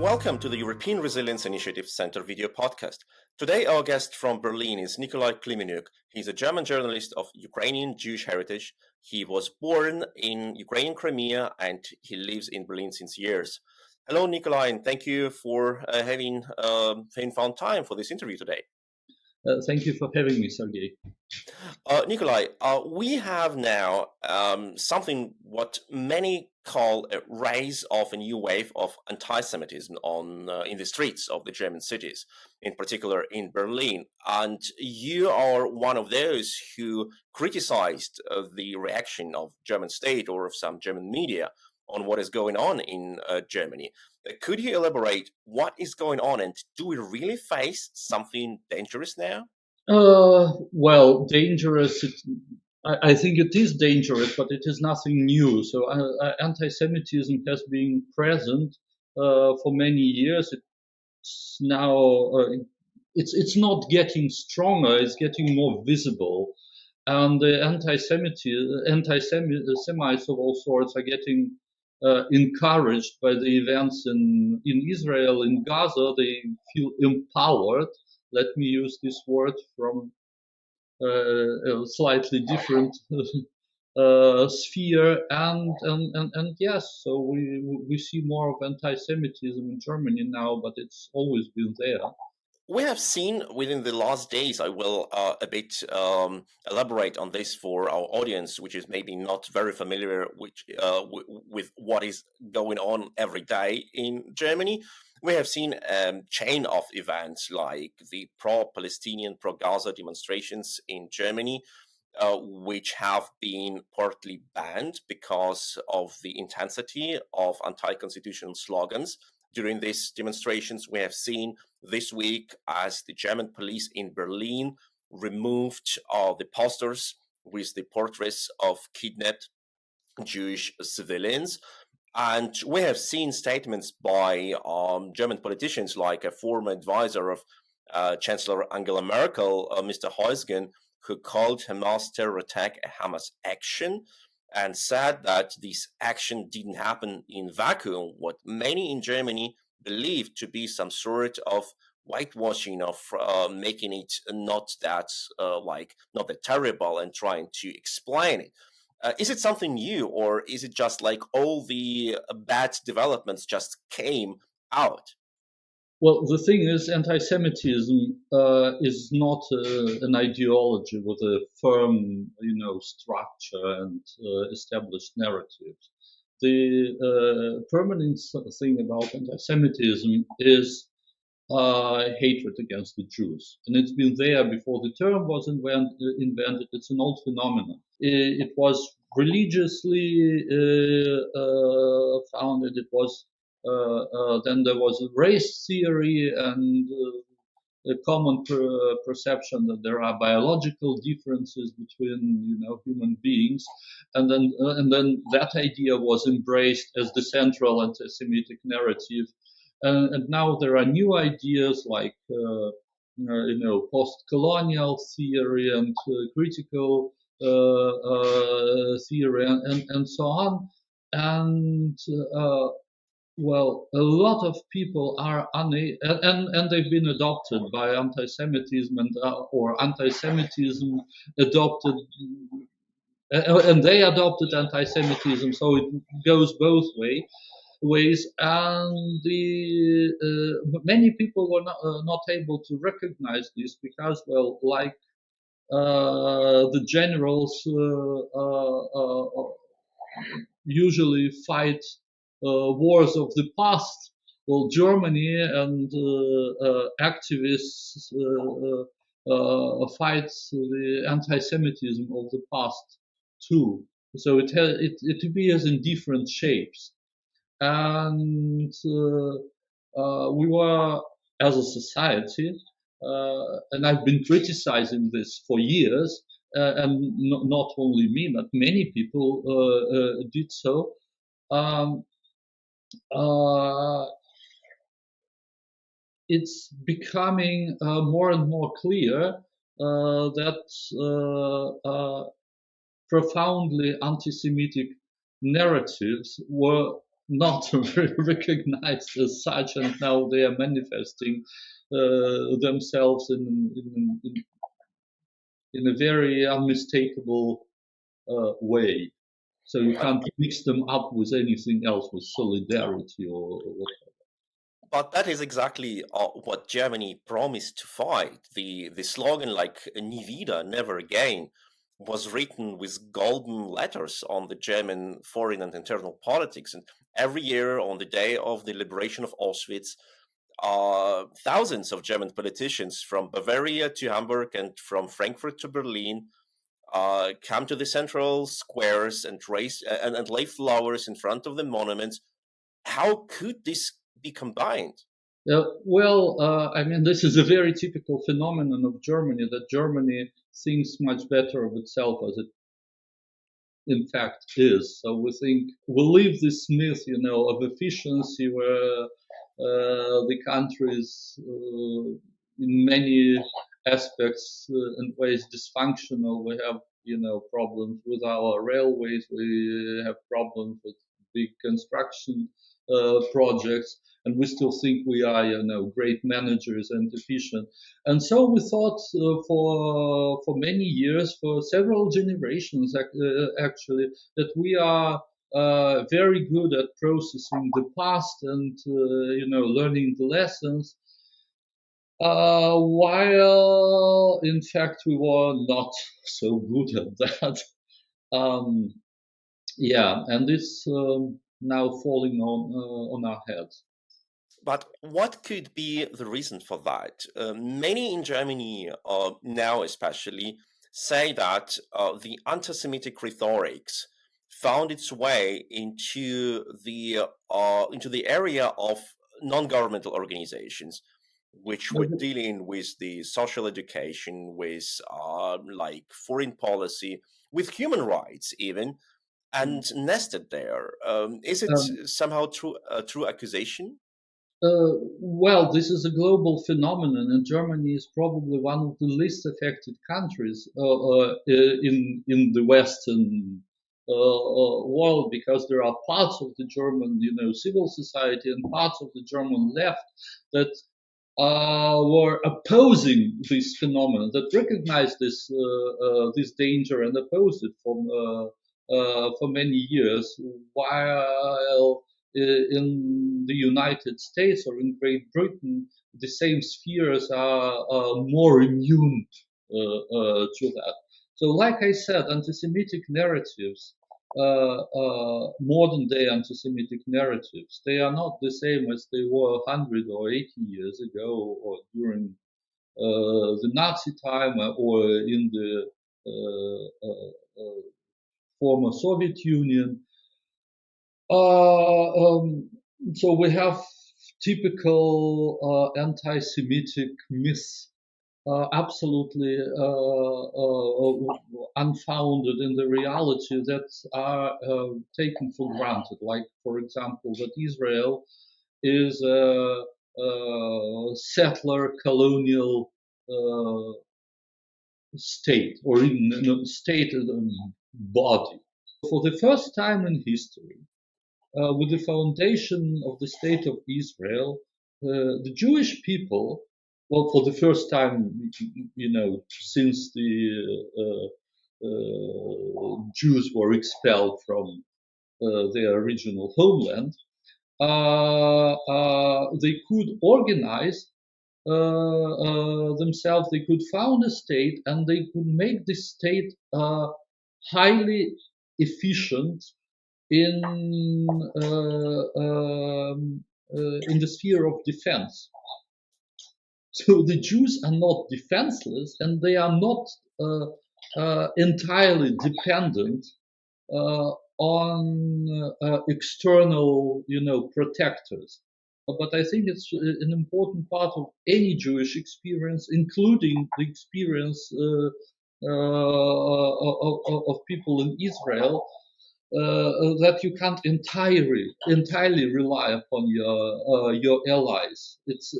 Welcome to the European Resilience Initiative Center video podcast. Today, our guest from Berlin is Nikolai Klimeniouk. He's a German journalist of Ukrainian-Jewish heritage. He was born in Ukrainian Crimea and he lives in Berlin since years. Hello, Nikolai, and thank you for having found time for this interview today. Thank you for having me, Sergey. Nikolai, we have now something what many call a rise of a new wave of anti-Semitism in the streets of the German cities, in particular in Berlin. And you are one of those who criticized the reaction of German state or of some German media on what is going on in Germany. Could you elaborate what is going on, and do we really face something dangerous now? Well, dangerous. I think it is dangerous, but it is nothing new. So anti-Semitism has been present for many years. It's now it's not getting stronger. It's getting more visible, and the anti-Semites of all sorts are getting encouraged by the events in Israel, in Gaza. They feel empowered. Let me use this word from a slightly different sphere, and yes, so we see more of anti-Semitism in Germany now, but it's always been there. We have seen within the last days, I will a bit elaborate on this for our audience, which is maybe not very familiar with what is going on every day in Germany. We have seen a chain of events like the pro-Palestinian, pro-Gaza demonstrations in Germany, which have been partly banned because of the intensity of anti-constitutional slogans. During these demonstrations, we have seen this week as the German police in Berlin removed the posters with the portraits of kidnapped Jewish civilians. And we have seen statements by German politicians like a former advisor of Chancellor Angela Merkel, Mr. Heusgen, who called Hamas terror attack a Hamas action and said that this action didn't happen in vacuum, what many in Germany believe to be some sort of whitewashing of making it not that terrible and trying to explain it. Is it something new, or is it just like all the bad developments just came out? Well, the thing is, anti-Semitism is not an ideology with a firm, structure and established narratives. The permanent thing about anti-Semitism is hatred against the Jews, and it's been there before the term was invented. It's an old phenomenon. It was religiously founded. It was then there was a race theory and a common perception that there are biological differences between human beings, and then that idea was embraced as the central anti-Semitic narrative, and now there are new ideas like post-colonial theory and critical theory and so on, and well, a lot of people are and they've been adopted by anti-Semitism or anti-Semitism adopted, and they adopted anti-Semitism. So it goes both ways, and many people were not able to recognize this because, well, like the generals usually fight wars of the past. Well, Germany and activists fight the anti-Semitism of the past too. So it appears in different shapes, and we were, as a society, and I've been criticizing this for years, and not only me, but many people did so. It's becoming more and more clear that profoundly anti-Semitic narratives were not recognized as such, and now they are manifesting themselves in a very unmistakable way. So you But can't mix them up with anything else, with solidarity or whatever. But that is exactly what Germany promised to fight. The slogan like "Nie wieder," never again, was written with golden letters on the German foreign and internal politics. And every year, on the day of the liberation of Auschwitz, thousands of German politicians from Bavaria to Hamburg and from Frankfurt to Berlin come to the central squares and and lay flowers in front of the monuments. How could this be combined? I mean, this is a very typical phenomenon of Germany, that Germany thinks much better of itself as it in fact is. So we think we live this myth, of efficiency, where the country is in many aspects and ways dysfunctional. We have, problems with our railways. We have problems with big construction projects, and we still think we are, great managers and efficient. And so we thought for many years, for several generations actually, that we are very good at processing the past and learning the lessons. While in fact we were not so good at that. Um, yeah, and it's now falling on our heads. But what could be the reason for that? Many in Germany, now especially, say that the anti-Semitic rhetorics found its way into the area of non-governmental organizations, which were dealing with the social education, with like foreign policy, with human rights even, and nested there. Is it Um, somehow a true accusation? well, this is a global phenomenon, and Germany is probably one of the least affected countries in the Western world, because there are parts of the German, civil society and parts of the German left that were opposing this phenomenon, that recognized this danger and opposed it for many years, while in the United States or in Great Britain, the same spheres are more immune to that. So, like I said, anti-Semitic narratives, modern day anti-Semitic narratives, they are not the same as they were 100 or 80 years ago, or during the Nazi time, or in the former Soviet Union. So we have typical anti-Semitic myths, absolutely unfounded in the reality, that are taken for granted. Like, for example, that Israel is a settler colonial state, or even state body. For the first time in history, with the foundation of the state of Israel, the Jewish people, well, for the first time, since the Jews were expelled from their original homeland, they could organize themselves. They could found a state, and they could make this state highly efficient in in the sphere of defense. So the Jews are not defenseless, and they are not entirely dependent on external, protectors. But I think it's an important part of any Jewish experience, including the experience of people in Israel, that you can't entirely rely upon your allies. It's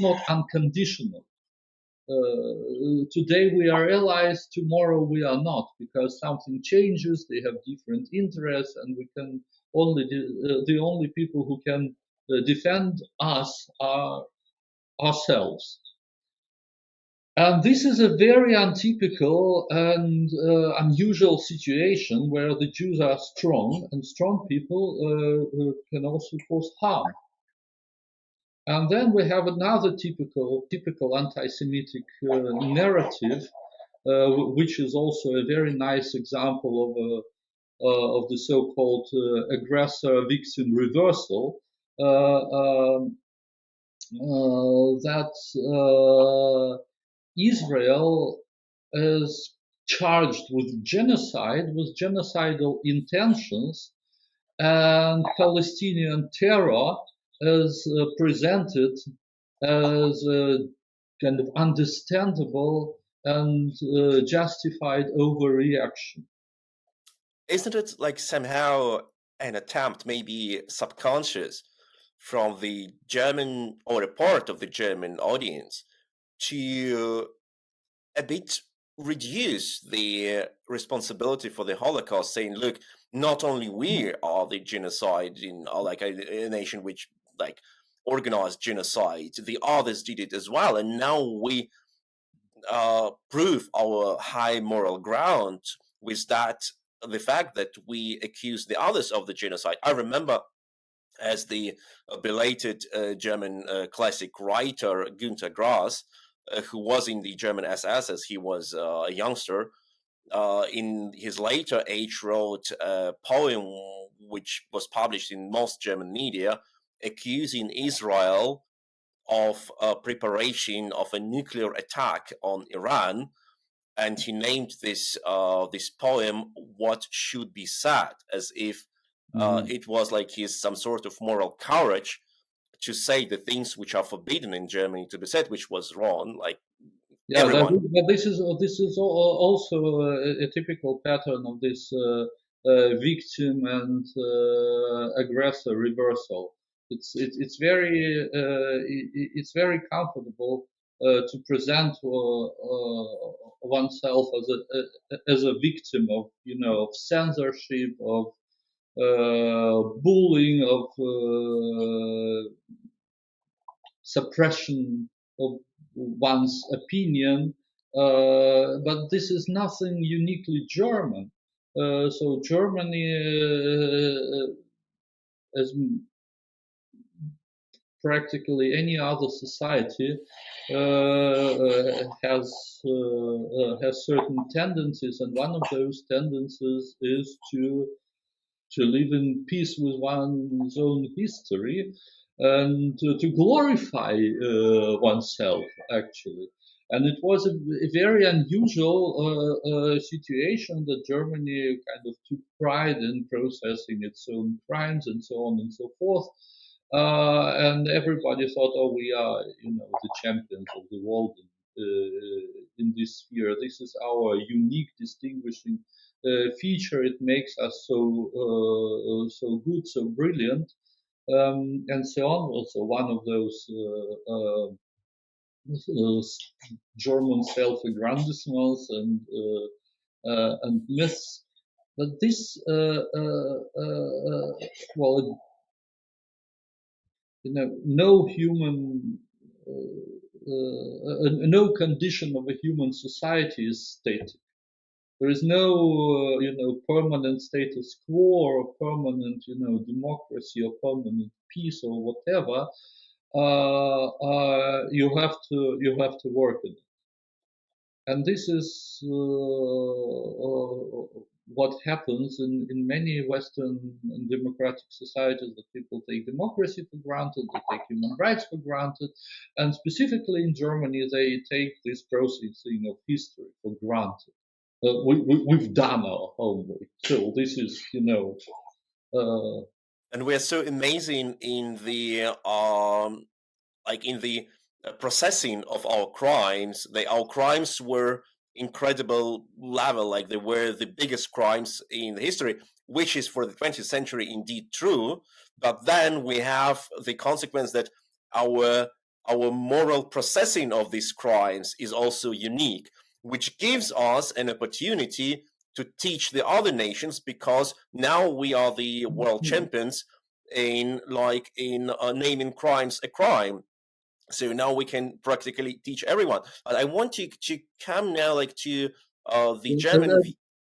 not unconditional. Today we are allies, tomorrow we are not, because something changes. They have different interests, and we can the only people who can defend us are ourselves. And this is a very untypical and unusual situation where the Jews are strong, and strong people can also cause harm. And then we have another typical anti-Semitic narrative, which is also a very nice example of the so-called aggressor-victim reversal. That Israel is charged with genocide, with genocidal intentions, and Palestinian terror is presented as a kind of understandable and justified overreaction. Isn't it like somehow an attempt, maybe subconscious, from the German or a part of the German audience to a bit reduce the responsibility for the Holocaust, saying, look, not only we are the genocide in like a nation which like organized genocide, the others did it as well, and now we prove our high moral ground with that, the fact that we accuse the others of the genocide. I remember as the belated German classic writer Günter Grass, who was in the German SS as he was a youngster, in his later age wrote a poem which was published in most German media accusing Israel of preparation of a nuclear attack on Iran, and he named this poem "What Should Be Said," as if it was like his some sort of moral courage to say the things which are forbidden in Germany to be said, which was wrong. Like Yeah, everyone. this is also a typical pattern of this victim and aggressor reversal. It's very comfortable to present oneself as a victim of of censorship, of bullying, of suppression of one's opinion. But this is nothing uniquely German. So Germany, as practically any other society, has certain tendencies, and one of those tendencies is to live in peace with one's own history and to glorify oneself, actually. And it was a very unusual situation that Germany kind of took pride in processing its own crimes and so on and so forth. And everybody thought, oh, we are, the champions of the world in this sphere. This is our unique, distinguishing feature. It makes us so good, so brilliant, and so on. Also, one of those German self-aggrandizements and myths. But this, well, no human. No condition of a human society is static. There is no, permanent status quo or permanent, democracy or permanent peace or whatever. You have to work in it, and this is what happens in many Western and democratic societies. That people take democracy for granted, they take human rights for granted, and specifically in Germany, they take this processing of history for granted. We've done our homework, so this is, And we are so amazing in the in the processing of our crimes. Our crimes were incredible level, like they were the biggest crimes in history, which is for the 20th century indeed true. But then we have the consequence that our moral processing of these crimes is also unique, which gives us an opportunity to teach the other nations, because now we are the world champions in naming crimes a crime. So now we can practically teach everyone. But I want to come now to the German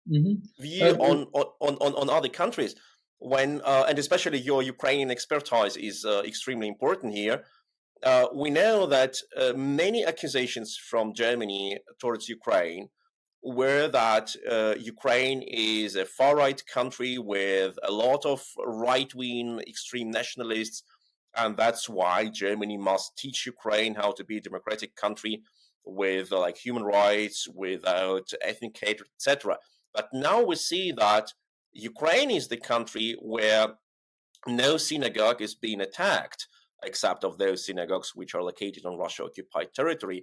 Mhm. view on other countries, when and especially your Ukrainian expertise is extremely important here. We know that many accusations from Germany towards Ukraine were that Ukraine is a far-right country with a lot of right-wing extreme nationalists, and that's why Germany must teach Ukraine how to be a democratic country with human rights, without ethnic hatred, etc. But now we see that Ukraine is the country where no synagogue is being attacked, except of those synagogues which are located on Russia-occupied territory.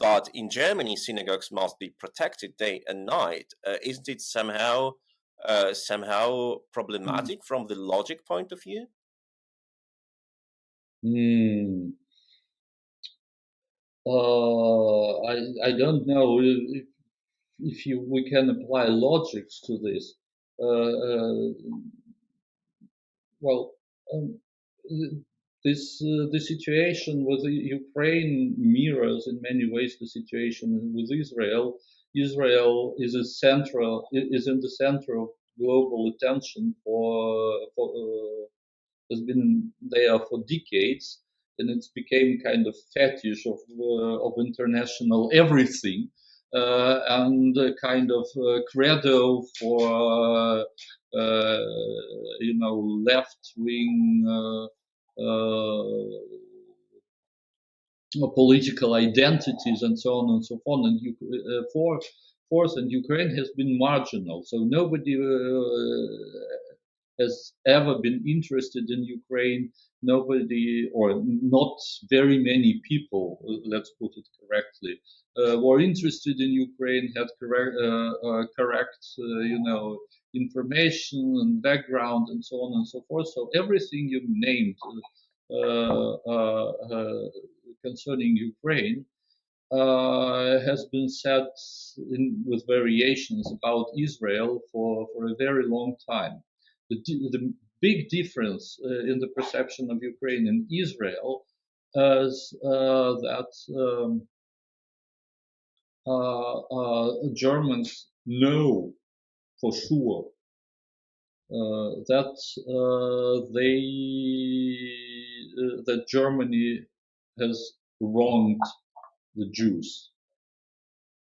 But in Germany, synagogues must be protected day and night. Isn't it somehow problematic from the logic point of view? Mm. I don't know if we can apply logics to this. Well, um, the situation with Ukraine mirrors in many ways the situation with Israel. Israel is is in the center of global attention has been there for decades, and it's became kind of fetish of international everything, and a kind of credo for left wing political identities and so on and so on. And fourth, and Ukraine has been marginal, so nobody has ever been interested in Ukraine. Nobody, or not very many people, let's put it correctly, were interested in Ukraine, had correct, information and background and so on and so forth. So everything you named concerning Ukraine has been said with variations about Israel for a very long time. The big difference in the perception of Ukraine and Israel is that Germans know for sure that that Germany has wronged the Jews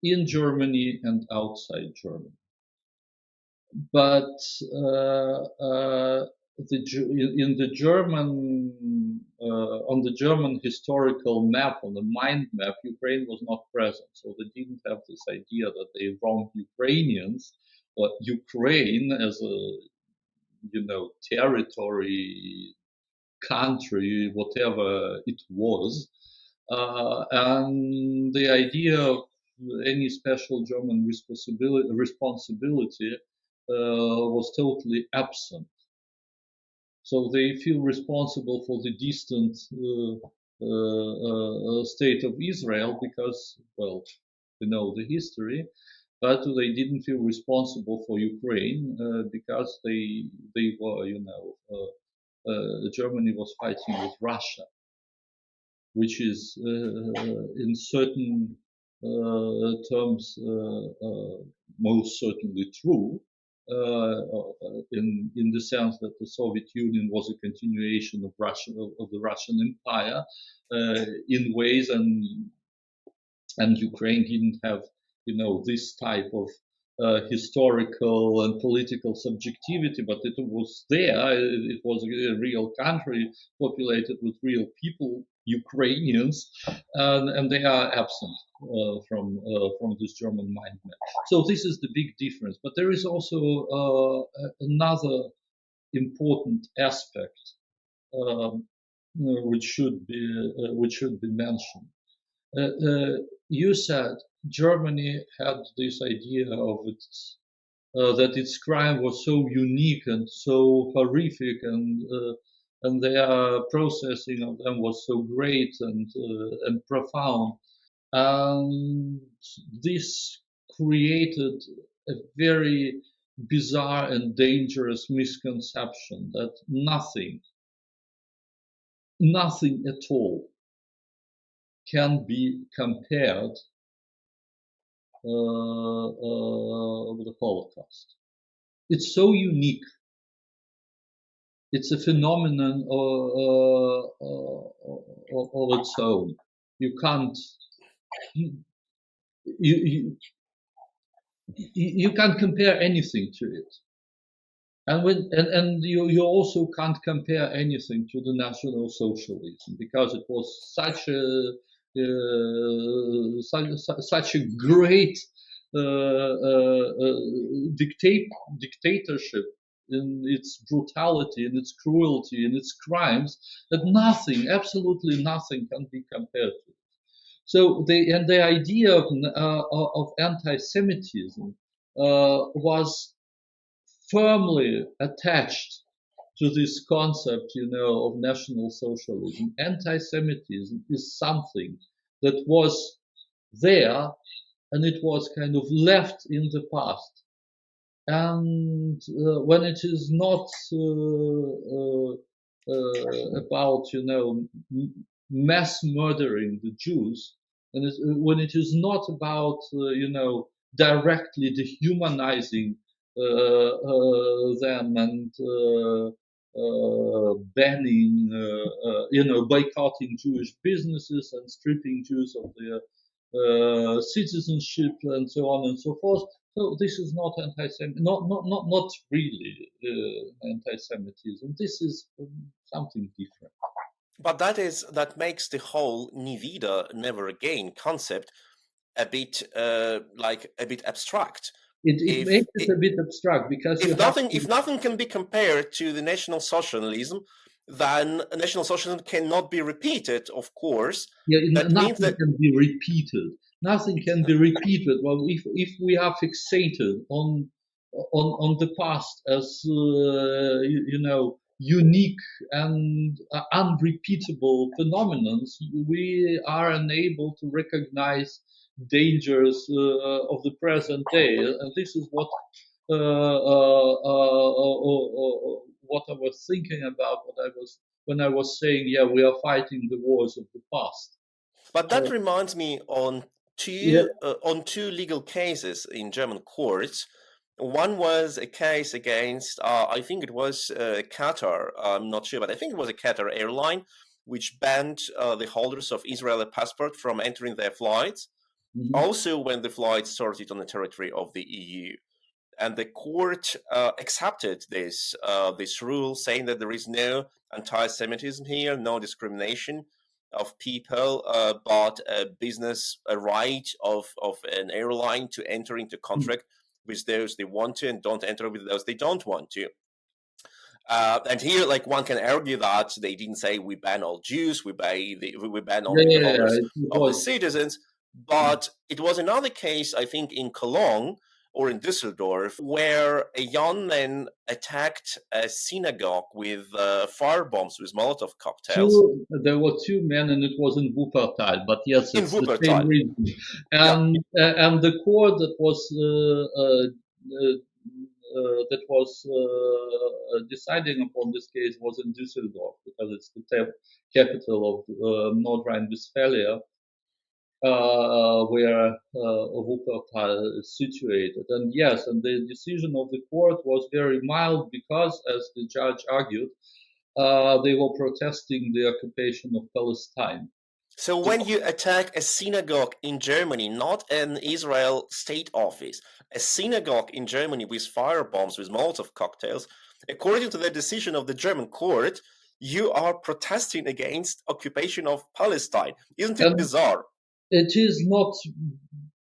in Germany and outside Germany. But in the German on the German historical map, on the mind map, Ukraine was not present, so they didn't have this idea that they wronged Ukrainians, or Ukraine as a territory, country, whatever it was, and the idea of any special German responsibility was totally absent. So they feel responsible for the distant state of Israel because, well, we know the history, but they didn't feel responsible for Ukraine because they were, Germany was fighting with Russia, which is in certain terms most certainly true, in the sense that the Soviet Union was a continuation of the Russian Empire in ways, and Ukraine didn't have this type of historical and political subjectivity, but it was there. It was a real country populated with real people, Ukrainians, and they are absent from this German mind map. So this is the big difference. But there is also another important aspect which should be mentioned. You said Germany had this idea of its that its crime was so unique and so horrific, and their processing of them was so great and profound, and this created a very bizarre and dangerous misconception that nothing at all can be compared with the Holocaust. It's so unique. It's a phenomenon of its own. You can't you, you, you can't compare anything to it. And you also can't compare anything to the National Socialism, because it was such a great dictatorship in its brutality, in its cruelty, in its crimes, that nothing, absolutely nothing, can be compared to. So the idea of anti-Semitism was firmly attached to this concept, of National Socialism. Anti-Semitism is something that was there, and it was kind of left in the past. And when it is not about, mass murdering the Jews, and when it is not about, directly dehumanizing them and banning, boycotting Jewish businesses and stripping Jews of their citizenship and so on and so forth. So this is not anti-Semitism, not really anti-Semitism. This is something different. But that makes the whole "nie wieder," never again concept a bit abstract. It makes it a bit abstract, because if nothing can be compared to the National Socialism, then National Socialism cannot be repeated, of course. Yeah, nothing can be repeated. Nothing can be repeated. Well, if we are fixated on the past as unique and unrepeatable phenomenons, we are unable to recognize dangers of the present day, and this is what I was thinking about when I was saying, yeah, we are fighting the wars of the past. But that reminds me on two legal cases in German courts. One was a case against, I think it was Qatar, I'm not sure, but I think it was a Qatar airline, which banned the holders of Israeli passport from entering their flights, also when the flight started on the territory of the EU. And the court accepted this rule, saying that there is no anti-Semitism here, no discrimination of people, but a right of an airline to enter into contract with those they want to, and don't enter with those they don't want to. And here, one can argue that they didn't say we ban all Jews, we ban only the holders of the citizens. But it was another case, I think, in Cologne or in Düsseldorf, where a young man attacked a synagogue with firebombs, with Molotov cocktails. There were two men, and it was in Wuppertal, but yes, it's in the same reason. And the court that was deciding upon this case was in Düsseldorf, because it's the capital of North Rhine-Westphalia, where Wuppertal is situated. And yes, and the decision of the court was very mild, because, as the judge argued, they were protesting the occupation of Palestine. So when you attack a synagogue in Germany, not an Israel state office, a synagogue in Germany with firebombs, with Molotov cocktails, according to the decision of the German court, you are protesting against occupation of Palestine. Isn't it bizarre? It is not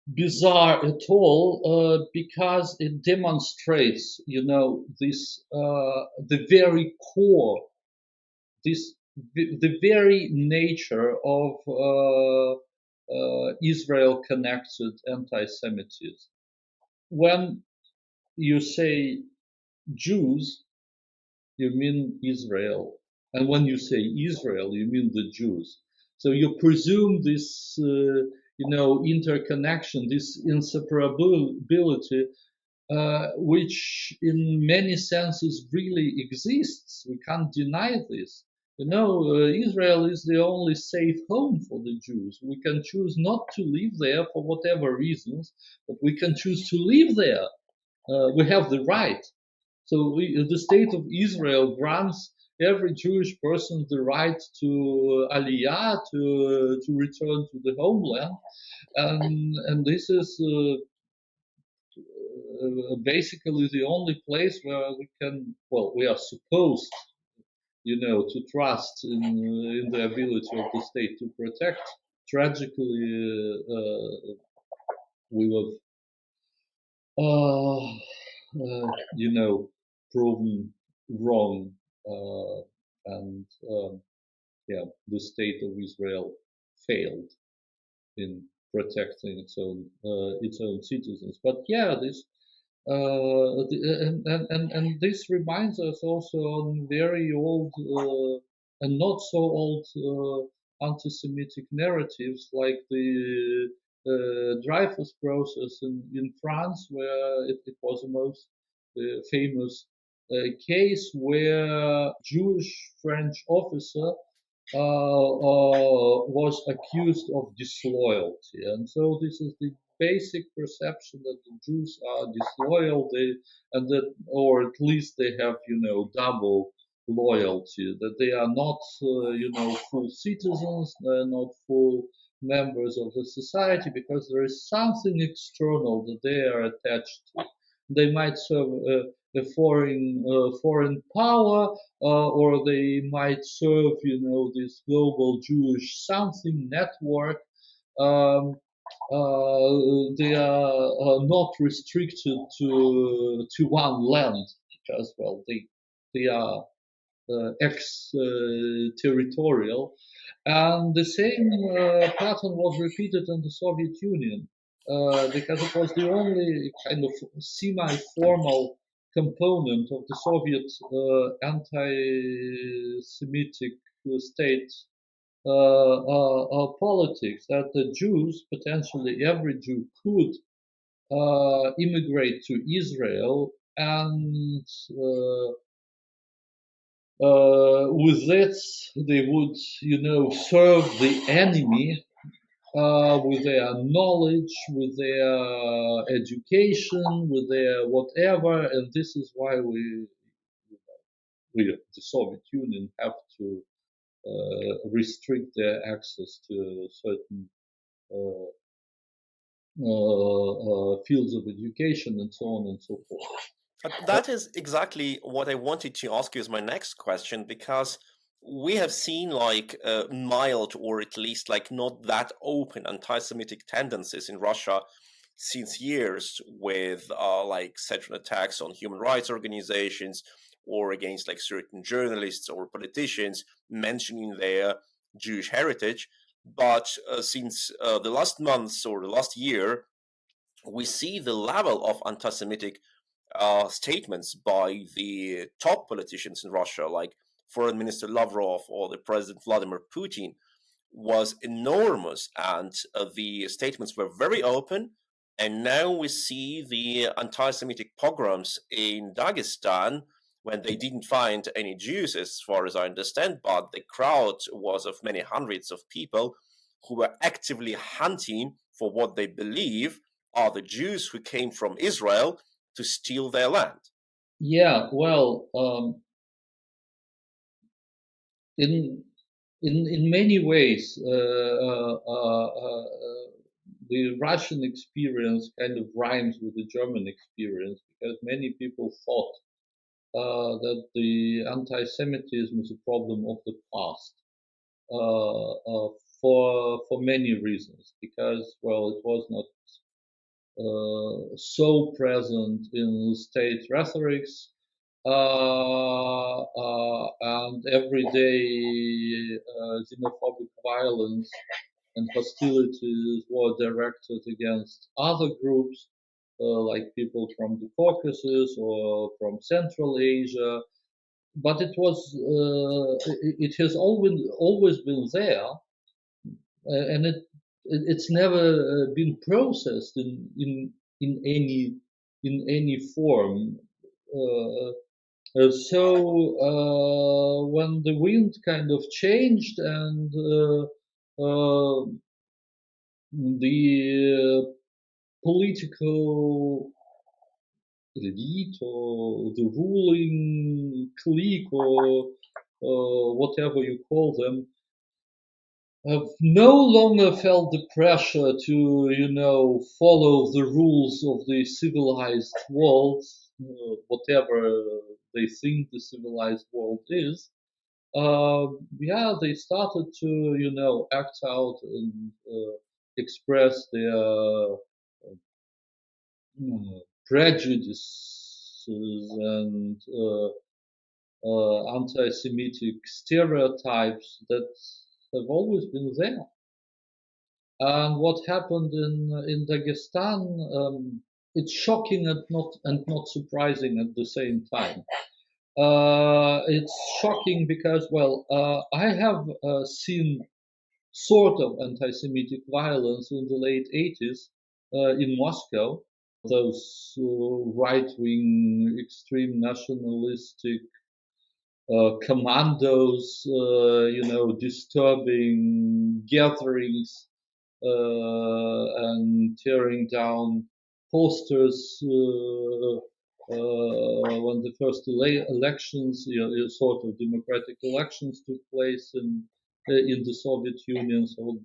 bizarre at all, because it demonstrates, this the very core, the very nature of Israel-connected anti-Semitism. When you say Jews, you mean Israel, and when you say Israel, you mean the Jews. So you presume this, interconnection, this inseparability which in many senses really exists. We can't deny this. Israel is the only safe home for the Jews. We can choose not to live there for whatever reasons, but we can choose to live there. We have the right. So the state of Israel grants every Jewish person the right to aliyah, to return to the homeland, and this is basically the only place where we are supposed, to trust in the ability of the state to protect. Tragically, we were, proven wrong, and the state of Israel failed in protecting its own citizens. But this and this reminds us also on very old and not so old anti-Semitic narratives like the Dreyfus process in France, where it was the most famous case where a Jewish French officer was accused of disloyalty. And so this is the basic perception that the Jews are disloyal, or at least they have, double loyalty, that they are not, full citizens, they're not full members of the society, because there is something external that they are attached to. They might serve a foreign power, or they might serve, this global Jewish something network. Um, they are not restricted to one land, because they are ex-territorial, and the same pattern was repeated in the Soviet Union, because it was the only kind of semi-formal component of the Soviet anti-Semitic state politics, that the Jews, potentially every Jew, could immigrate to Israel, and with that they would, serve the enemy with their knowledge, with their education, with their whatever, and this is why the Soviet Union, have to restrict their access to certain fields of education and so on and so forth. That is exactly what I wanted to ask you as my next question, because we have seen like mild, or at least like not that open anti-Semitic tendencies in Russia since years, with like certain attacks on human rights organizations, or against like certain journalists or politicians mentioning their Jewish heritage. But since the last months or the last year, we see the level of anti-Semitic statements by the top politicians in Russia, like Foreign Minister Lavrov or the President Vladimir Putin, was enormous, and the statements were very open. And now we see the anti-Semitic pogroms in Dagestan, when they didn't find any Jews, as far as I understand, but the crowd was of many hundreds of people who were actively hunting for what they believe are the Jews who came from Israel to steal their land. Yeah, well, in many ways, the Russian experience kind of rhymes with the German experience, because many people thought that the anti-Semitism is a problem of the past, for many reasons, because it was not so present in state rhetorics, and everyday xenophobic violence and hostilities were directed against other groups, like people from the Caucasus or from Central Asia. But it has always been there, and it's never been processed in any in any form. So when the wind kind of changed and the political elite or the ruling clique or whatever you call them have no longer felt the pressure to, follow the rules of the civilized world, whatever they think the civilized world is. They started to, act out and express their prejudices and anti-Semitic stereotypes that have always been there. And what happened in Dagestan, it's shocking and not surprising at the same time. It's shocking because, I have seen sort of anti-Semitic violence in the late 80s in Moscow. Those right-wing, extreme nationalistic commandos, disturbing gatherings and tearing down posters when the first elections, sort of democratic elections, took place in the Soviet Union. So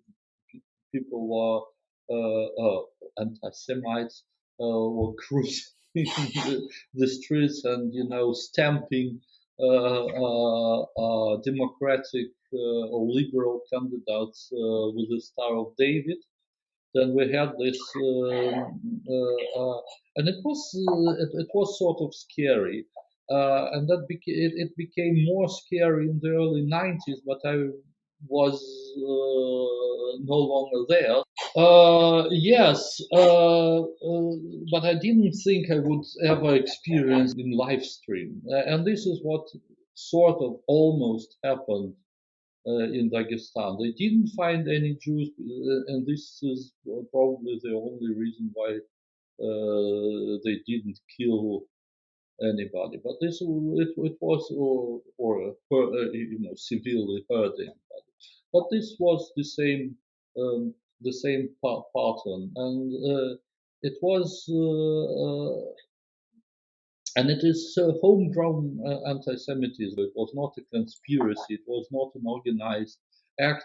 people were anti-Semites were cruising the streets and stamping democratic or liberal candidates with the Star of David. Then we had this, and it was sort of scary, and it became more scary in the early 90s. But I was no longer there. Yes, but I didn't think I would ever experience in live stream, and this is what sort of almost happened in Dagestan. They didn't find any Jews, and this is probably the only reason why they didn't kill anybody. But it was severely hurt anybody. But this was the same pattern, and it was. And it is homegrown anti-Semitism. It was not a conspiracy. It was not an organized act,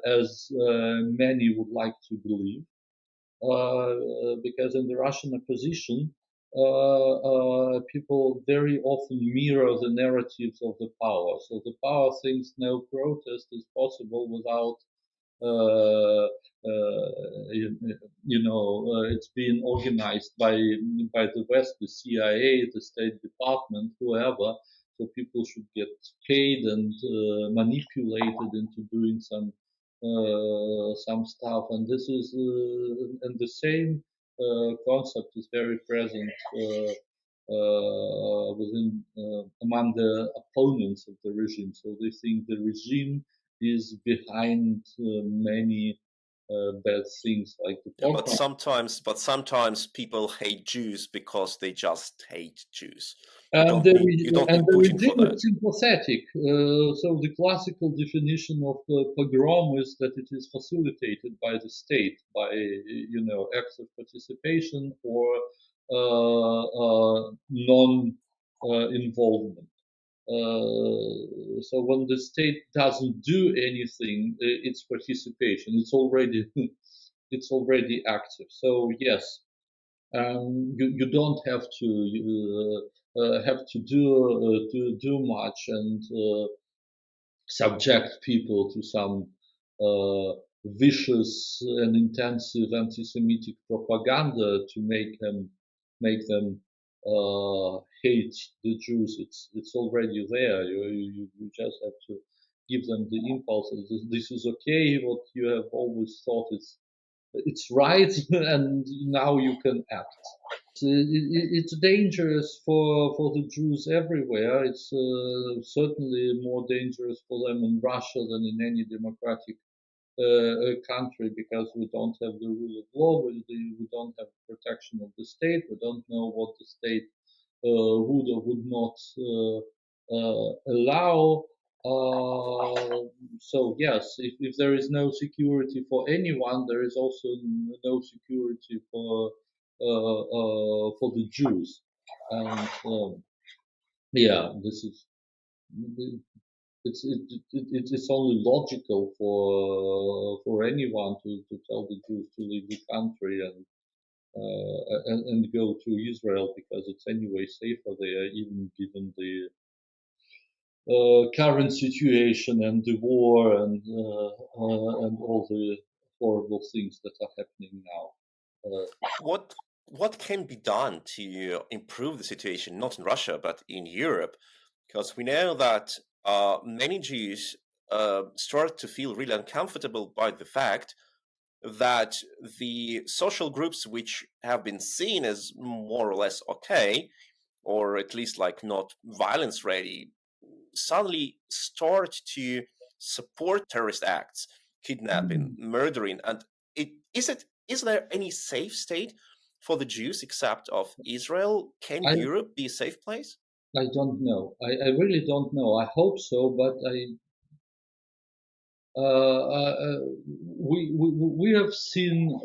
as many would like to believe, because in the Russian opposition, people very often mirror the narratives of the power. So the power thinks no protest is possible without it's been organized by the West, the CIA, the State Department, whoever. So people should get paid and manipulated into doing some stuff, and this is and the same concept is very present within among the opponents of the regime. So they think the regime is behind many bad things like the but sometimes people hate Jews because they just hate Jews. You don't need Putin for that. Is sympathetic. So the classical definition of pogrom is that it is facilitated by the state by acts of participation or non involvement. So when the state doesn't do anything, it's participation. It's already it's already active. So yes, you don't have to do much and subject people to some vicious and intensive anti-Semitic propaganda to make them hate the Jews. It's already there. You just have to give them the impulses. This is okay. What you have always thought it's right, and now you can act. It's dangerous for the Jews everywhere. It's certainly more dangerous for them in Russia than in any democratic country because we don't have the rule of law, we don't have protection of the state, we don't know what the state would or would not allow. So yes, if there is no security for anyone, there is also no security for the Jews, and yeah, this is it's only logical for anyone to tell the Jews to leave the country and go to Israel because it's anyway safer there, even given the current situation and the war and all the horrible things that are happening now. What can be done to improve the situation, not in Russia but in Europe? Because we know that many Jews start to feel really uncomfortable by the fact that the social groups which have been seen as more or less okay, or at least like not violence ready, suddenly start to support terrorist acts, kidnapping, murdering, and is there any safe state for the Jews except of Israel? Can I Europe be a safe place? I don't know. I really don't know. I hope so, but we have seen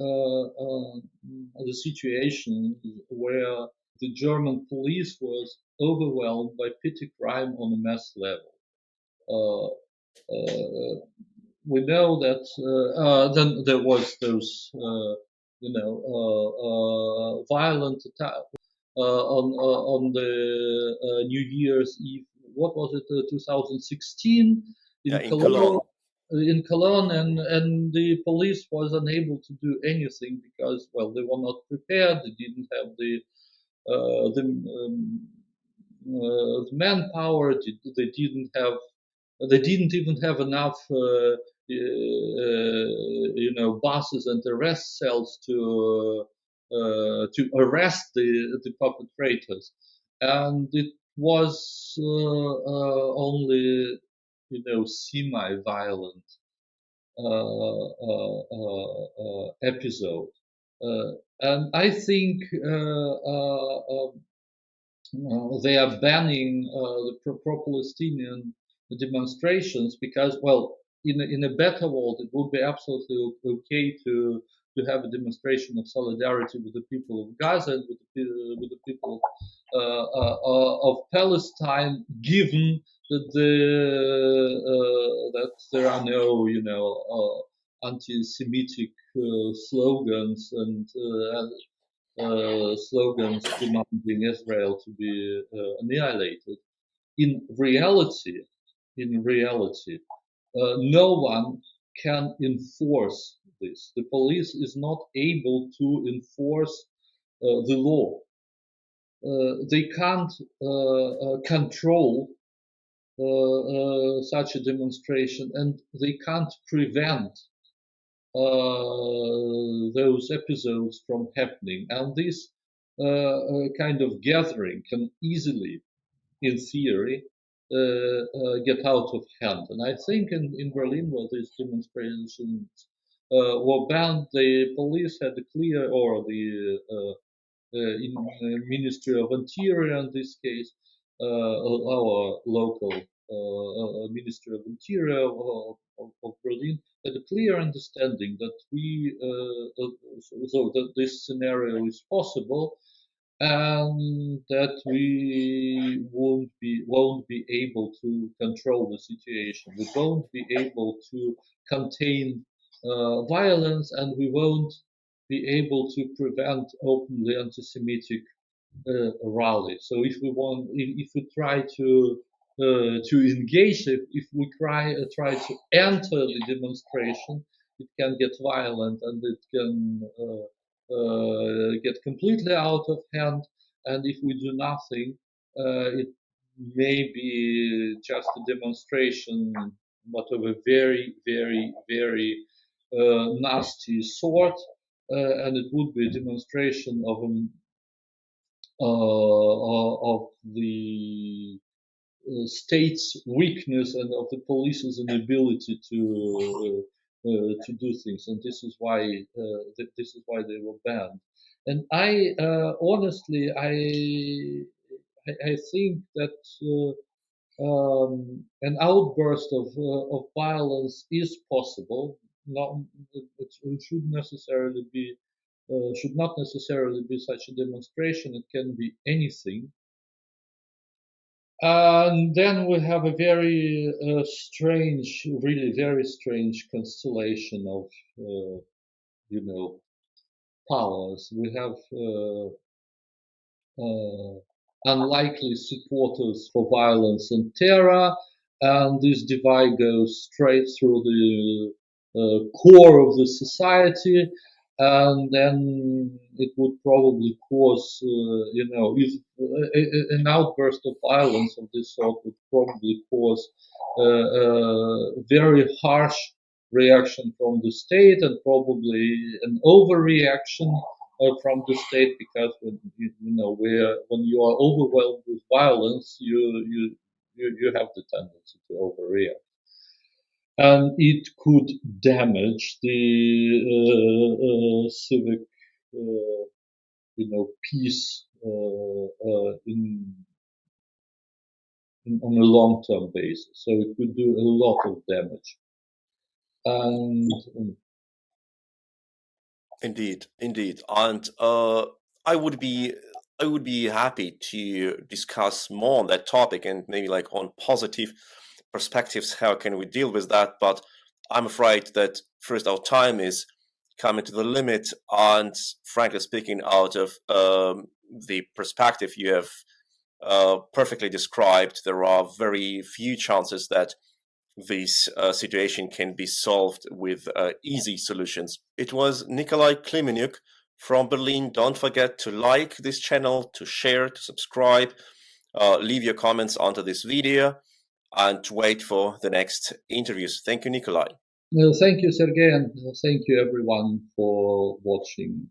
the situation where the German police was overwhelmed by petty crime on a mass level. We know that then there was those violent attack on the New Year's Eve. What was it? 2016 in In Cologne. Cologne. In Cologne, and the police was unable to do anything because, well, they were not prepared. They didn't have the manpower. They didn't even have enough buses and arrest cells to arrest the perpetrators, and it was only semi-violent episode, and I think they are banning the pro-Palestinian demonstrations because, well, in a better world, it would be absolutely okay to have a demonstration of solidarity with the people of Gaza and with the people of Palestine, given that that there are no anti-Semitic slogans and slogans demanding Israel to be annihilated. In reality, no one can enforce this. The police is not able to enforce the law. They can't control such a demonstration, and they can't prevent those episodes from happening. And this kind of gathering can easily, in theory, get out of hand. And I think in Berlin, where these demonstrations were banned, the police had a clear, or the Ministry of Interior in this case, our local Ministry of Interior of Berlin, had a clear understanding that so that this scenario is possible, and that we won't be able to control the situation. We won't be able to contain violence, and we won't be able to prevent openly anti-Semitic rallies. So if we try to engage, if we try to enter the demonstration, it can get violent and it can get completely out of hand. And if we do nothing, it may be just a demonstration, but of a very, very, very nasty sort. And it would be a demonstration of the state's weakness and of the police's inability to do things, and this is why they were banned. And I honestly, I think that an outburst of violence is possible. Not, it should not necessarily be such a demonstration. It can be anything. And then we have a very strange, really very strange constellation of, you know, powers. We have unlikely supporters for violence and terror, and this divide goes straight through the core of the society, and then it would probably cause, if an outburst of violence of this sort would probably cause a very harsh reaction from the state and probably an overreaction from the state, because when you are overwhelmed with violence, you have the tendency to overreact, and it could damage the civic, peace on a long-term basis. So it could do a lot of damage. And Indeed, indeed, and I would be happy to discuss more on that topic and maybe like on positive perspectives. How can we deal with that? But I'm afraid that first our time is coming to the limit, and frankly speaking, out of the perspective you have perfectly described, there are very few chances that this situation can be solved with easy solutions. It was Nikolai Klimeniouk from Berlin. Don't forget to like this channel, to share, to subscribe, leave your comments under this video, and to wait for the next interviews. Thank you, Nikolai. thank you, Sergey, and thank you everyone for watching.